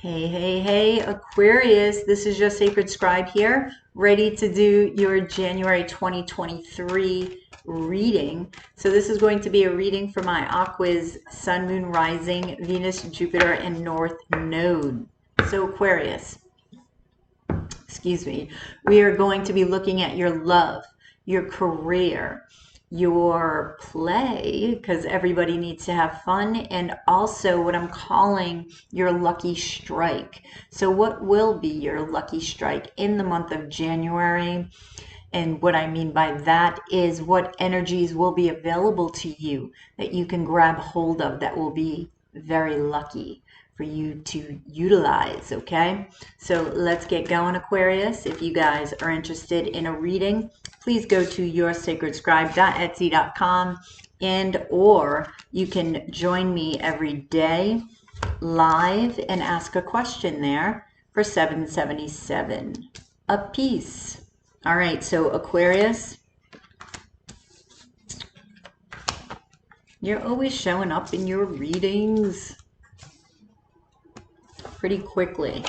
Hey, hey, hey, Aquarius. This is your sacred scribe here, ready to do your January 2023 reading. So this is going to be a reading for my Aquas Sun, Moon, Rising, Venus, Jupiter, and North Node. So Aquarius, excuse me, we are going to be looking at your love, your career, your play, because everybody needs to have fun, and also what I'm calling your lucky strike. So what will be your lucky strike in the month of January? And what I mean by that is what energies will be available to you that you can grab hold of that will be very lucky for you to utilize, okay? So let's get going, Aquarius. If you guys are interested in a reading, please go to yoursacredscribe.etsy.com or you can join me every day live and ask a question there for $7.77 a piece. All right, so Aquarius, you're always showing up in your readings pretty quickly.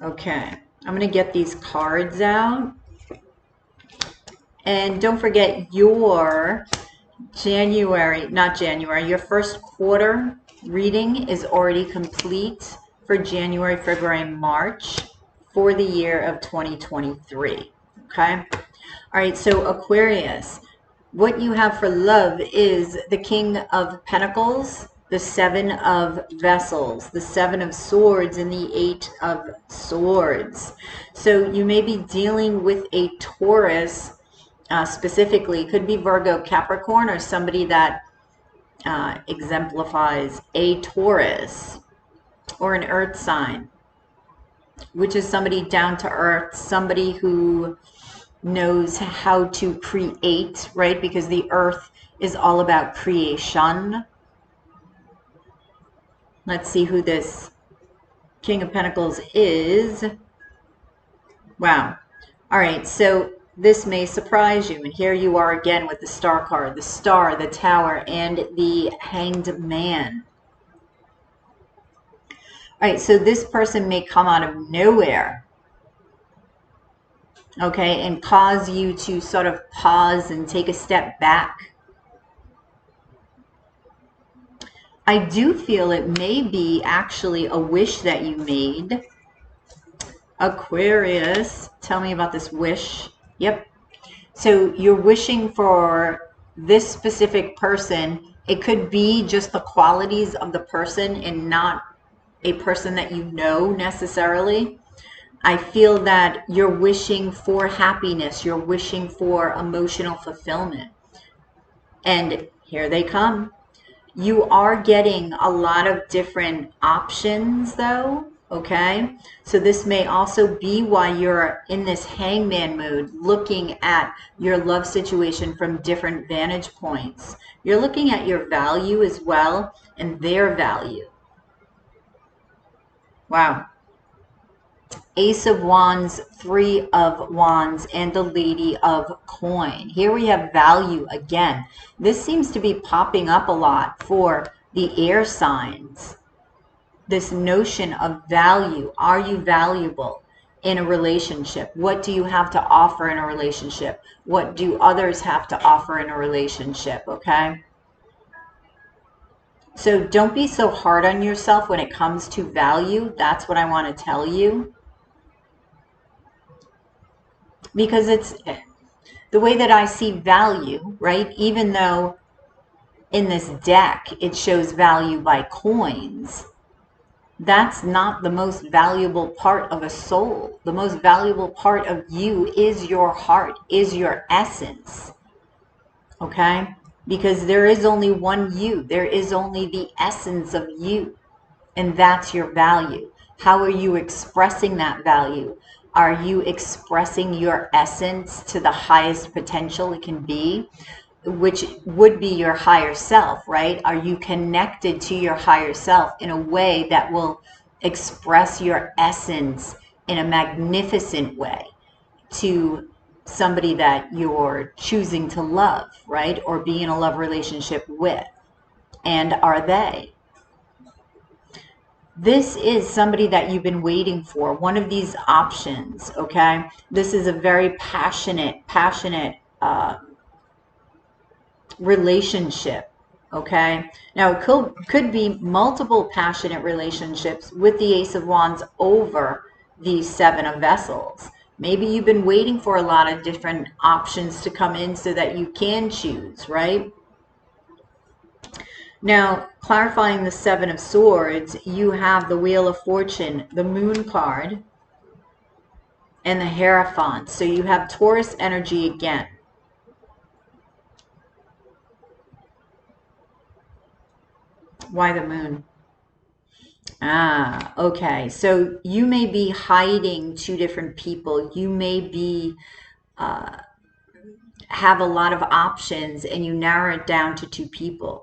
Okay, I'm going to get these cards out. And don't forget your your first quarter reading is already complete for January, February, March for the year of 2023. Okay? All right, so Aquarius, what you have for love is the King of Pentacles, the Seven of Vessels, the Seven of Swords, and the Eight of Swords. So you may be dealing with a Taurus specifically. Could be Virgo, Capricorn, or somebody that exemplifies a Taurus or an earth sign, which is somebody down to earth, somebody who knows how to create, right? Because the earth is all about creation. Let's see who this King of Pentacles is. Wow. All right, so this may surprise you. And here you are again with the Star card, the Star, the Tower, and the Hanged Man. All right, so this person may come out of nowhere, okay, and cause you to sort of pause and take a step back. I do feel it may be actually a wish that you made. Aquarius, tell me about this wish. Yep. So you're wishing for this specific person. It could be just the qualities of the person and not a person that you know necessarily. I feel that you're wishing for happiness. You're wishing for emotional fulfillment. And here they come. You are getting a lot of different options though, okay? So this may also be why you're in this hangman mode, looking at your love situation from different vantage points. You're looking at your value as well and their value. Wow. Ace of Wands, Three of Wands, and the Lady of Coin. Here we have value again. This seems to be popping up a lot for the air signs. This notion of value. Are you valuable in a relationship? What do you have to offer in a relationship? What do others have to offer in a relationship? Okay? So don't be so hard on yourself when it comes to value. That's what I want to tell you. Because it's the way that I see value, right? Even though in this deck it shows value by coins, that's not the most valuable part of a soul. The most valuable part of you is your heart, is your essence, okay? Because there is only one you. There is only the essence of you, and that's your value. How are you expressing that value? Are you expressing your essence to the highest potential it can be, which would be your higher self, right? Are you connected to your higher self in a way that will express your essence in a magnificent way to somebody that you're choosing to love, right? Or be in a love relationship with? And are they? This is somebody that you've been waiting for, one of these options, okay? This is a very passionate relationship, okay? Now, it could be multiple passionate relationships with the Ace of Wands over the Seven of Vessels. Maybe you've been waiting for a lot of different options to come in so that you can choose, right? Now, clarifying the Seven of Swords, you have the Wheel of Fortune, the Moon card, and the Hierophant. So you have Taurus energy again. Why the Moon? Ah, okay. So you may be hiding two different people. You may be have a lot of options and you narrow it down to two people.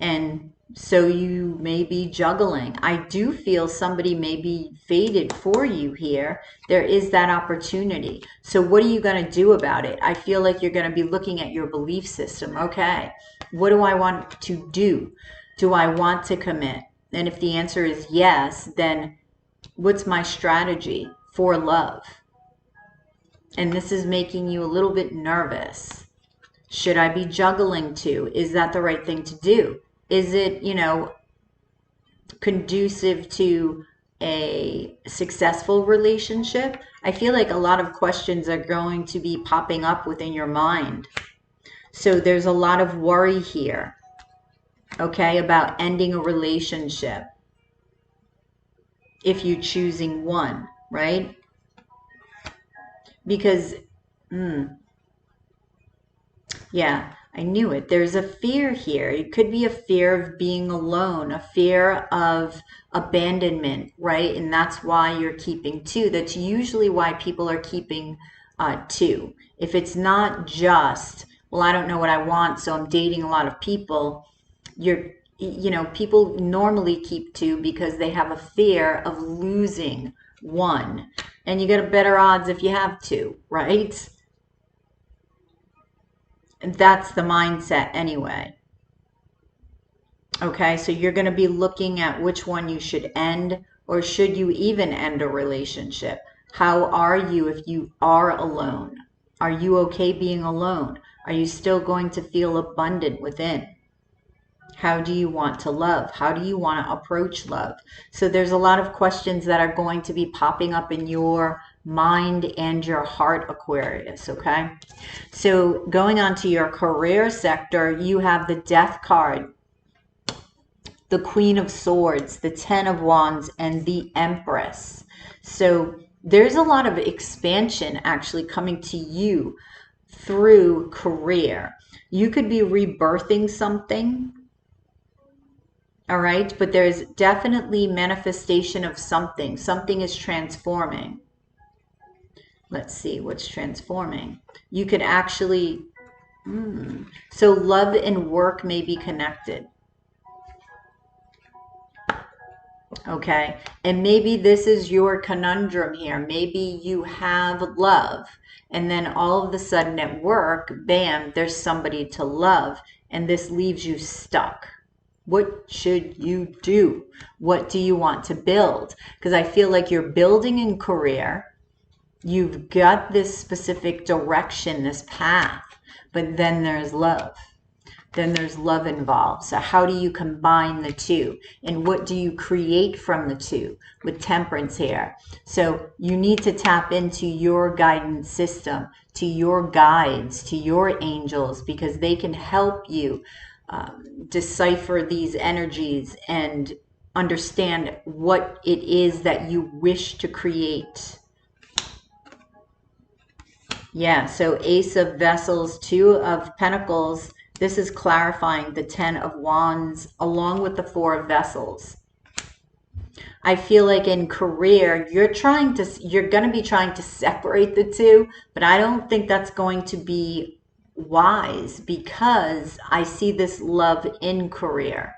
And so you may be juggling. I do feel somebody may be fated for you here. There is that opportunity. So what are you going to do about it? I feel like you're going to be looking at your belief system. Okay, what do I want to do? Do I want to commit? And if the answer is yes, then what's my strategy for love? And this is making you a little bit nervous. Should I be juggling two? Is that the right thing to do? Is it, conducive to a successful relationship? I feel like a lot of questions are going to be popping up within your mind. So there's a lot of worry here, okay, about ending a relationship if you're choosing one, right? Because, yeah, I knew it. There's a fear here. It could be a fear of being alone, a fear of abandonment, right? And that's why you're keeping two. That's usually why people are keeping two. If it's not just, well, I don't know what I want, so I'm dating a lot of people, people normally keep two because they have a fear of losing one. And you get a better odds if you have two, right? And that's the mindset anyway. Okay, so you're going to be looking at which one you should end, or should you even end a relationship? How are you if you are alone? Are you okay being alone? Are you still going to feel abundant within? How do you want to love? How do you want to approach love? So there's a lot of questions that are going to be popping up in your mind and your heart, Aquarius, okay? So going on to your career sector, you have the Death card, the Queen of Swords, the Ten of Wands, and the Empress. So there's a lot of expansion actually coming to you through career. You could be rebirthing something, all right? But there's definitely manifestation of something. Something is transforming. Let's see what's transforming. You could actually, so love and work may be connected. Okay, and maybe this is your conundrum here. Maybe you have love, and then all of a sudden at work, bam, there's somebody to love, and this leaves you stuck. What should you do? What do you want to build? Because I feel like you're building in career. You've got this specific direction, this path, but then there's love. Then there's love involved. So how do you combine the two? And what do you create from the two with Temperance here? So you need to tap into your guidance system, to your guides, to your angels, because they can help you decipher these energies and understand what it is that you wish to create. Yeah, so Ace of Vessels, Two of Pentacles. This is clarifying the Ten of Wands along with the Four of Vessels. I feel like in career, you're going to be trying to separate the two, but I don't think that's going to be wise because I see this love in career.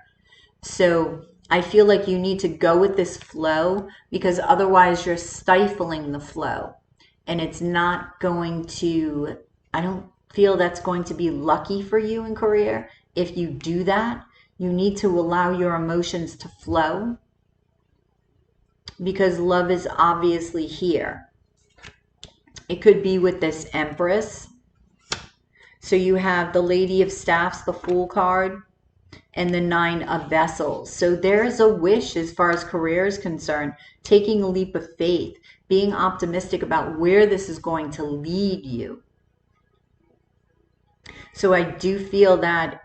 So I feel like you need to go with this flow because otherwise you're stifling the flow. And it's not going to, I don't feel that's going to be lucky for you in career. If you do that, you need to allow your emotions to flow because love is obviously here. It could be with this Empress. So you have the Lady of Staffs, the Fool card, and the Nine of Vessels. So there's a wish as far as career is concerned, taking a leap of faith, being optimistic about where this is going to lead you. So I do feel that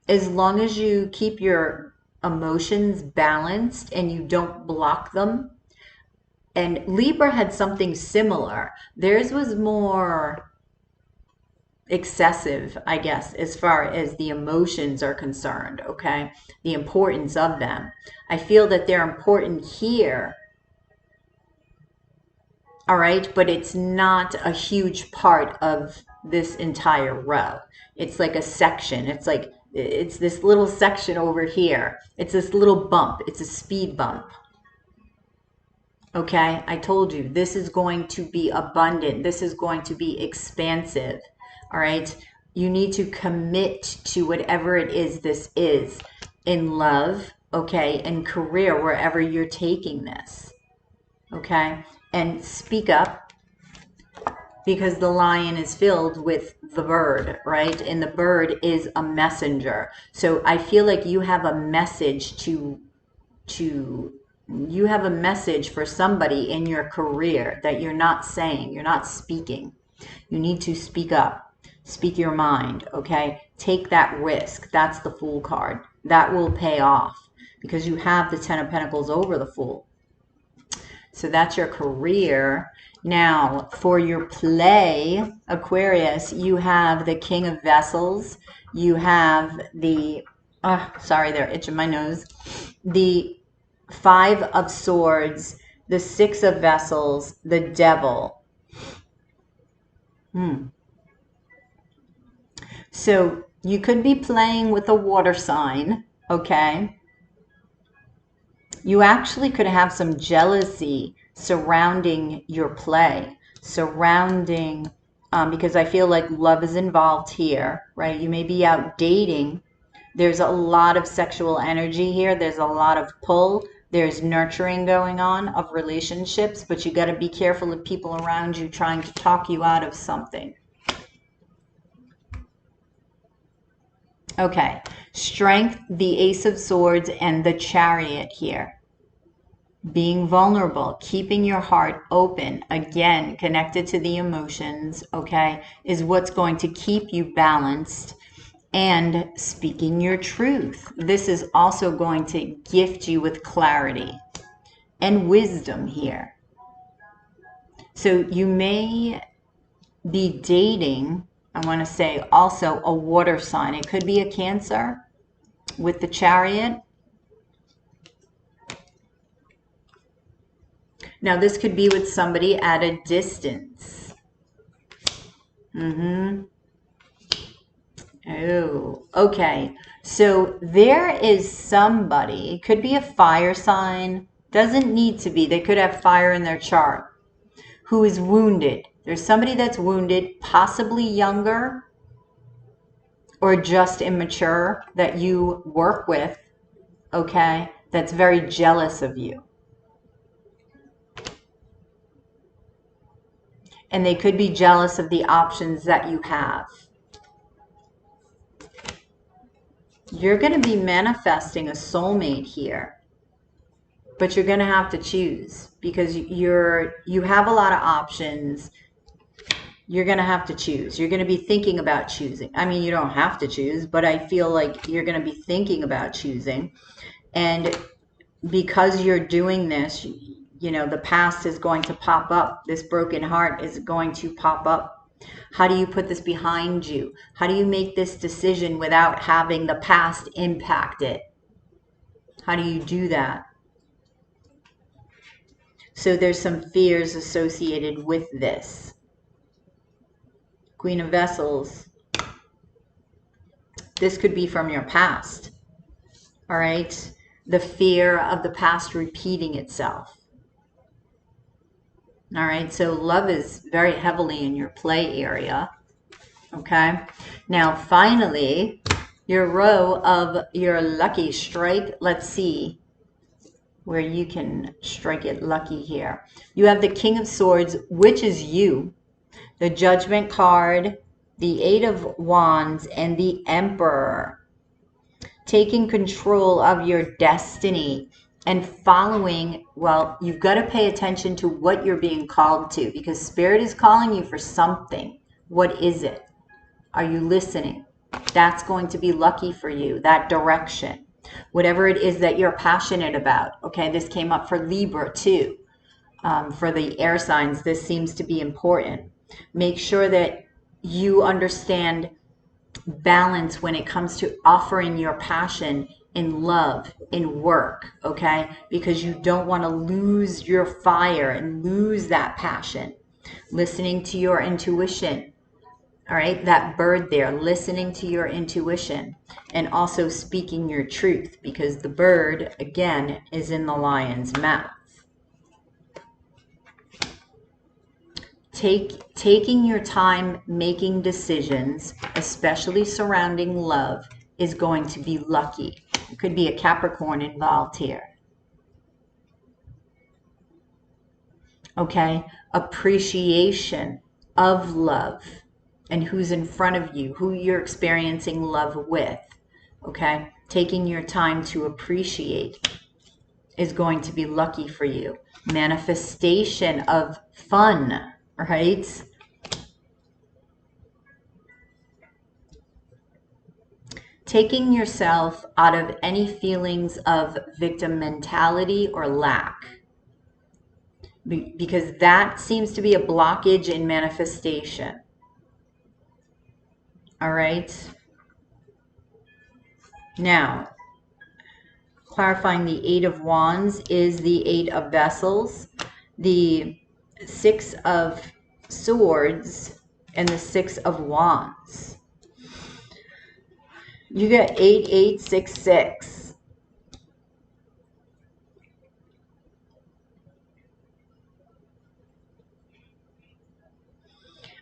as long as you keep your emotions balanced and you don't block them, and Libra had something similar. Theirs was more excessive, I guess, as far as the emotions are concerned, okay? The importance of them. I feel that they're important here, all right? But it's not a huge part of this entire row. It's like a section. It's like, it's this little section over here. It's this little bump. It's a speed bump. Okay, I told you, this is going to be abundant. This is going to be expansive. All right, you need to commit to whatever it is this is in love, okay, and career, wherever you're taking this. Okay, and speak up, because the lion is filled with the bird, right? And the bird is a messenger. So I feel like you have a message you have a message for somebody in your career that you're not saying, you're not speaking. You need to speak up, speak your mind, okay? Take that risk. That's the Fool card. That will pay off because you have the Ten of Pentacles over the Fool. So that's your career. Now, for your play, Aquarius, you have the King of Vessels. You have the, sorry, they're itching my nose. The Five of Swords, the Six of Vessels, the Devil. So you could be playing with a water sign, okay? You actually could have some jealousy surrounding your play, surrounding, because I feel like love is involved here, right? You may be out dating. There's a lot of sexual energy here. There's a lot of pull. There's nurturing going on of relationships, but you got to be careful of people around you trying to talk you out of something. Okay, Strength, the Ace of Swords, and the Chariot here. Being vulnerable, keeping your heart open, again, connected to the emotions, okay, is what's going to keep you balanced. And speaking your truth. This is also going to gift you with clarity and wisdom here. So you may be dating, I want to say also a water sign. It could be a Cancer with the Chariot. Now this could be with somebody at a distance. Oh, okay. So there is somebody, it could be a fire sign, doesn't need to be, they could have fire in their chart, who is wounded. There's somebody that's wounded, possibly younger or just immature, that you work with, okay, that's very jealous of you. And they could be jealous of the options that you have. You're going to be manifesting a soulmate here, but you're going to have to choose because you have a lot of options. You're going to have to choose. You're going to be thinking about choosing. I mean, you don't have to choose, but I feel like you're going to be thinking about choosing. And because you're doing this, you know, the past is going to pop up. This broken heart is going to pop up. How do you put this behind you? How do you make this decision without having the past impact it? How do you do that? So there's some fears associated with this. Queen of Vessels. This could be from your past. All right? The fear of the past repeating itself. All right? So love is very heavily in your play area. Okay? Now, finally, your row of your lucky strike. Let's see. where you can strike it lucky here. You have the King of Swords, which is you, the Judgment card, the Eight of Wands, and the Emperor. Taking control of your destiny and following, well, you've got to pay attention to what you're being called to, because Spirit is calling you for something. What is it? Are you listening? That's going to be lucky for you, that direction. Whatever it is that you're passionate about. Okay, this came up for Libra too. For the air signs, this seems to be important. Make sure that you understand balance when it comes to offering your passion in love, in work, okay? Because you don't want to lose your fire and lose that passion. Listening to your intuition, all right? That bird there, listening to your intuition, and also speaking your truth, because the bird, again, is in the lion's mouth. Taking your time making decisions, especially surrounding love, is going to be lucky. It could be a Capricorn involved here. Okay? Appreciation of love and who's in front of you, who you're experiencing love with. Okay? Taking your time to appreciate is going to be lucky for you. Manifestation of fun, right? Taking yourself out of any feelings of victim mentality or lack, because that seems to be a blockage in manifestation. All right. Now, clarifying, the Eight of Wands is the Eight of Vessels, the Six of Swords, and the Six of Wands. You get 8866.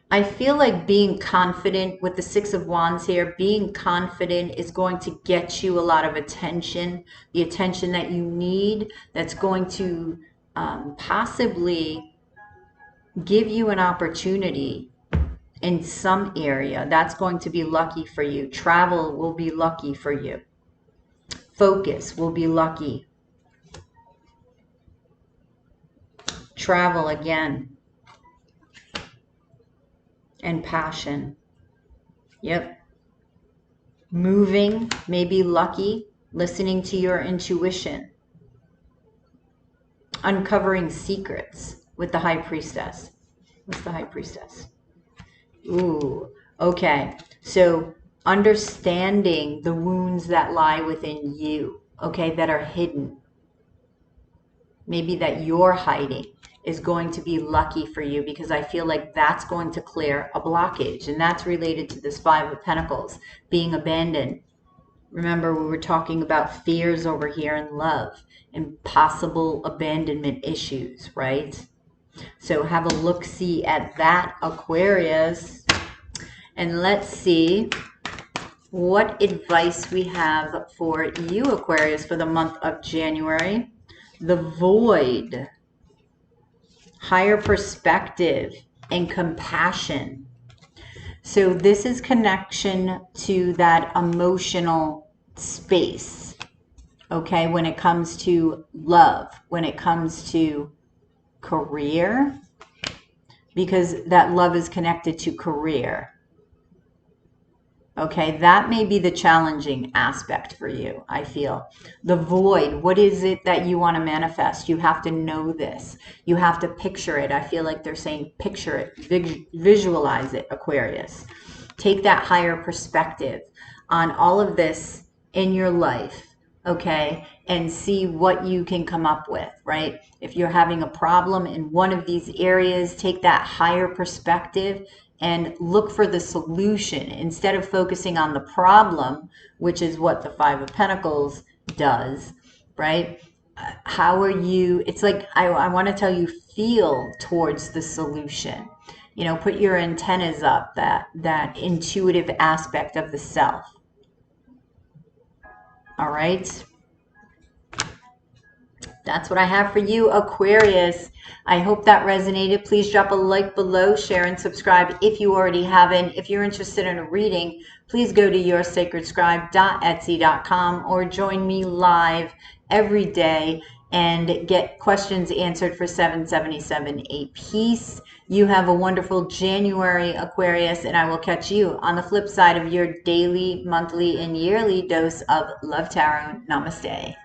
I feel like being confident with the Six of Wands here, being confident is going to get you a lot of attention, the attention that you need, that's going to possibly give you an opportunity in some area. That's going to be lucky for you. Travel will be lucky for you. Focus will be lucky. Travel again. And passion. Yep. Moving may be lucky. Listening to your intuition. Uncovering secrets with the High Priestess. What's the High Priestess? Ooh, okay. So understanding the wounds that lie within you, okay, that are hidden. Maybe that you're hiding is going to be lucky for you, because I feel like that's going to clear a blockage, and that's related to this Five of Pentacles, being abandoned. Remember, we were talking about fears over here in love and possible abandonment issues, right? So have a look-see at that, Aquarius. And let's see what advice we have for you, Aquarius, for the month of January. The Void. Higher perspective and compassion. So this is connection to that emotional space, okay, when it comes to love, when it comes to career, because that love is connected to career. Okay, that may be the challenging aspect for you, I feel. The void, what is it that you want to manifest? You have to know this. You have to picture it. I feel like they're saying picture it, visualize it, Aquarius. Take that higher perspective on all of this in your life, okay, and see what you can come up with, right? If you're having a problem in one of these areas, take that higher perspective and look for the solution instead of focusing on the problem, which is what the Five of Pentacles does, right? How are you, it's like, I want to tell you, feel towards the solution. You know, put your antennas up, that intuitive aspect of the self. All right. That's what I have for you, Aquarius. I hope that resonated. Please drop a like below, share, and subscribe if you already haven't. If you're interested in a reading, please go to yoursacredscribe.etsy.com or join me live every day and get questions answered for $7.77 a piece. You have a wonderful January, Aquarius, and I will catch you on the flip side of your daily, monthly, and yearly dose of Love Tarot. Namaste.